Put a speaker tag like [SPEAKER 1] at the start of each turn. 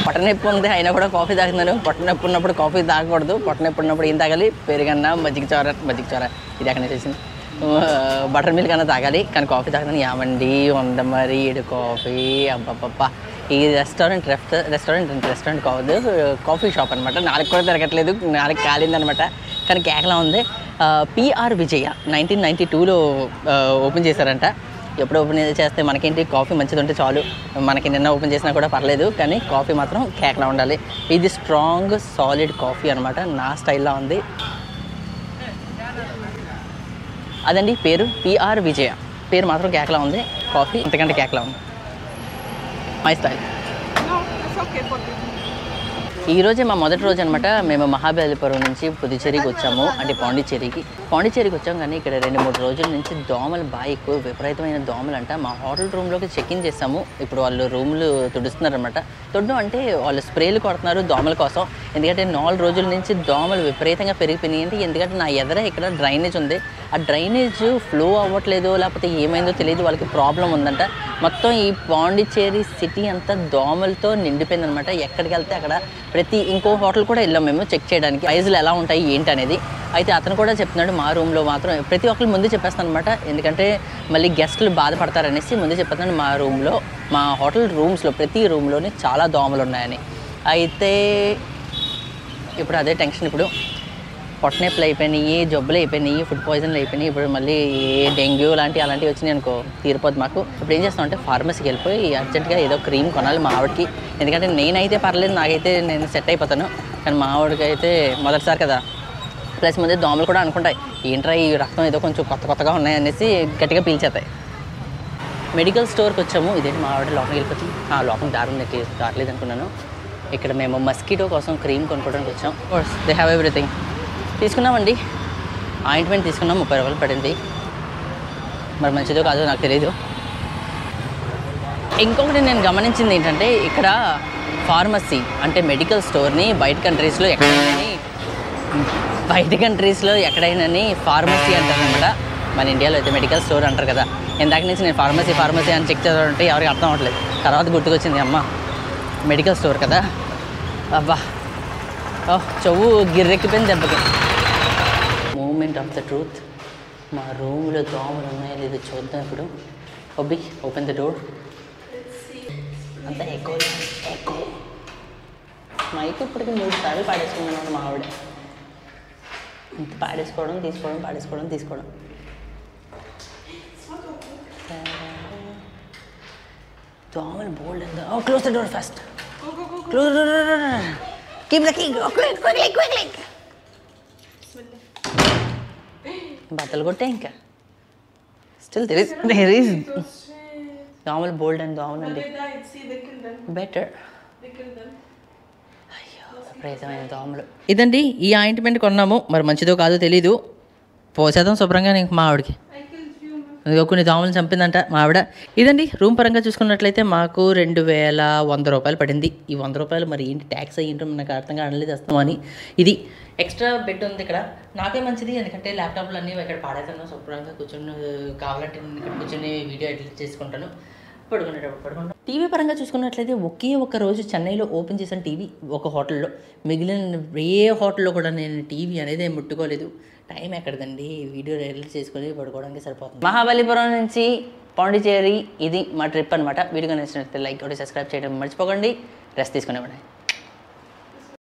[SPEAKER 1] పొట్టనొప్పి ఉంది అయినా కూడా కాఫీ తాగుతున్నాను. పొట్టనొప్పి ఉన్నప్పుడు కాఫీ తాగకూడదు, పొట్టనొప్పి ఉన్నప్పుడు ఏం తాగాలి? పెరుగన్నా, మజ్జిగ చోర ఇది ఎక్కడ చేసింది, బటర్ మిల్క్ అన్నా తాగాలి. కానీ కాఫీ తాగుతాను. ఏమండి 100 మరి 7 కాఫీ, అబ్బబ్బబ్బా. ఈ రెస్టారెంట్ కావద్దు, కాఫీ షాప్ అనమాట. నాలుగు కూడా తిరగట్లేదు, నాలుగు కాలిందనమాట. కానీ కేకలా ఉంది. పిఆర్ విజయ 1992లో ఓపెన్ చేశారంట. ఎప్పుడు ఓపెన్ చేస్తే మనకేంటి, కాఫీ మంచిది ఉంటే చాలు. మనకి నిన్న ఓపెన్ చేసినా కూడా పర్లేదు, కానీ కాఫీ మాత్రం కేకలా ఉండాలి. ఇది స్ట్రాంగ్ సాలిడ్ కాఫీ అనమాట. నా స్టైల్లో ఉంది. అదండి పేరు, పిఆర్ విజయ. పేరు మాత్రం కేకలా ఉంది, కాఫీ అంతకంటే కేకలా ఉంది. My style. ఈరోజే మా మొదటి రోజు అనమాట. మేము మహాబలిపురం నుంచి పుదుచ్చేరికి వచ్చాము, అంటే పాండిచ్చేరికి వచ్చాము. కానీ ఇక్కడ 2-3 రోజుల నుంచి దోమలు బాగా ఎక్కువ, విపరీతమైన దోమలు అంట. మా హోటల్ రూమ్లోకి చెక్-ఇన్ చేసాము. ఇప్పుడు వాళ్ళు రూమ్లు తుడుస్తున్నారు అనమాట. తుడడం అంటే వాళ్ళు స్ప్రేలు కొడుతున్నారు దోమల కోసం. ఎందుకంటే 4 రోజుల నుంచి దోమలు విపరీతంగా పెరిగిపోయినాయి. ఎందుకంటే నా ఎదుర ఇక్కడ డ్రైనేజ్ ఉంది. ఆ డ్రైనేజ్ ఫ్లో అవ్వట్లేదు, లేకపోతే ఏమైందో తెలియదు, వాళ్ళకి ప్రాబ్లం ఉందంట. మొత్తం ఈ పాండిచ్చేరి సిటీ అంతా దోమలతో నిండిపోయింది అనమాట. ఎక్కడికి వెళ్తే అక్కడ ఇంకో హోటల్ కూడా వెళ్ళాం మేము చెక్ చేయడానికి, ప్రైజులు ఎలా ఉంటాయి ఏంటి అనేది. అయితే అతను కూడా చెప్తున్నాడు మా రూమ్లో మాత్రం ప్రతి ఒక్కరు ముందు చెప్పేస్తాను అనమాట. ఎందుకంటే మళ్ళీ గెస్టులు బాధపడతారనేసి ముందు చెప్పేస్తాను. మా రూమ్లో, మా హోటల్ రూమ్స్లో ప్రతి రూమ్లోనే చాలా దోమలు ఉన్నాయని. అయితే ఇప్పుడు అదే టెన్షన్. ఇప్పుడు పొట్టనొప్పులు అయిపోయినాయి, జబ్బులు అయిపోయినాయి, ఫుడ్ పాయిజన్లు అయిపోయినాయి. ఇప్పుడు మళ్ళీ డెంగ్యూ అలాంటివి వచ్చినాయి అనుకో, తీరిపోద్ది మాకు. ఇప్పుడు ఏం చేస్తామంటే ఫార్మసీకి వెళ్ళిపోయి అర్జెంట్గా ఏదో క్రీమ్ కొనాలి మా ఆవిడకి. ఎందుకంటే నేనైతే పర్లేదు, నాకైతే నేను సెట్ అయిపోతాను. కానీ మా ఆవిడకి అయితే మొదటిసారి కదా, ప్లస్ ముందే దోమలు కూడా అనుకుంటాయి ఏంట్రా ఈ రక్తం ఏదో కొంచెం కొత్తగా ఉన్నాయి అనేసి గట్టిగా పీల్చేస్తాయి. మెడికల్ స్టోర్కి వచ్చాము. ఇదేంటి మా ఆవిడ లోపలికి వెళ్ళిపోతుంది. లోపల దారలేదు అనుకున్నాను. ఇక్కడ మేము మస్కిటో కోసం క్రీమ్ కొనుక్కోవడానికి వచ్చాం. They have everything. తీసుకున్నామండి. ఆయింట్మెంట్ తీసుకున్నాం, 30 రూపాయలు పడింది. మరి మంచిదో కాదో నాకు తెలీదు. ఇంకొకటి నేను గమనించింది ఏంటంటే, ఇక్కడ ఫార్మసీ అంటే మెడికల్ స్టోర్ని బయట కంట్రీస్లో ఎక్కడైనా ఫార్మసీ అంటారనమాట. మన ఇండియాలో అయితే మెడికల్ స్టోర్ అంటారు కదా. ఇందాక నుంచి నేను ఫార్మసీ అని చెక్ చేద్దామంటే ఎవరికి అర్థం అవ్వట్లేదు. తర్వాత గుర్తుకొచ్చింది, అమ్మ మెడికల్ స్టోర్ కదా. అబ్బా చెవు గిర్రెక్కిపోయింది దెబ్బకి. Moment of the truth. మా రూమ్లో దోమలు ఉన్నాయో లేదో చూద్దాం ఇప్పుడు. ఒబ్బి ఓపెన్ ద డోర్. అంతా ఎక్కువ మైక్ ఇప్పటికి 3 సార్లు పాడేసుకున్నాను మా ఆవిడ. పాడేసుకోవడం తీసుకోవడం. దోమలు బోల్డ్ అందా. Close the door first. Close the door. Keep the key. Quickly. బట్టలు కొట్టే ఇంకా స్టిల్ దేర్ ఇస్ దోమలు బోల్డ్ అండ్ దోమలు అండి. బెటర్. అయ్యో విపరీతమైన దోమలు. ఇదండి ఈ ఆయింట్మెంట్ కొన్నాము. మరి మంచిదో కాదో తెలీదు. పోసేద్దాం శుభ్రంగా. నీకు మా ఆవిడకి కొన్ని దోమలు చంపిందంట మా ఆవిడ. ఇదండి రూమ్ పరంగా చూసుకున్నట్లయితే మాకు 2100 రూపాయలు పడింది. ఈ 100 రూపాయలు మరి ఏంటి ట్యాక్స్ అయ్యింటో నాకు అర్థంగా అనలేదు వస్తామని. ఇది ఎక్స్ట్రా బెడ్ ఉంది ఇక్కడ. నాకే మంచిది, ఎందుకంటే ల్యాప్టాప్లు అన్నీ ఇక్కడ పాడేస్తాను. శుభ్రంగా కూర్చొని కావాలంటే నేను ఇక్కడ కూర్చొని వీడియో ఎడిట్ చేసుకుంటాను. పడుకుంటాను. టీవీ పరంగా చూసుకున్నట్లయితే ఒకే ఒక రోజు చెన్నైలో ఓపెన్ చేసిన టీవీ ఒక హోటల్లో. మిగిలిన ఏ హోటల్లో కూడా నేను టీవీ అనేది ముట్టుకోలేదు. టైం ఎక్కడదండి, వీడియో ఎడిట్ చేసుకొని పడుకోవడానికి సరిపోతుంది. మహాబలిపురం నుంచి పాండిచ్చేరి ఇది మా ట్రిప్ అనమాట. వీడియో నచ్చినట్లయితే లైక్ కొట్టి సబ్స్క్రైబ్ చేయడం మర్చిపోకండి. రెస్ట్ తీసుకునేవాడి.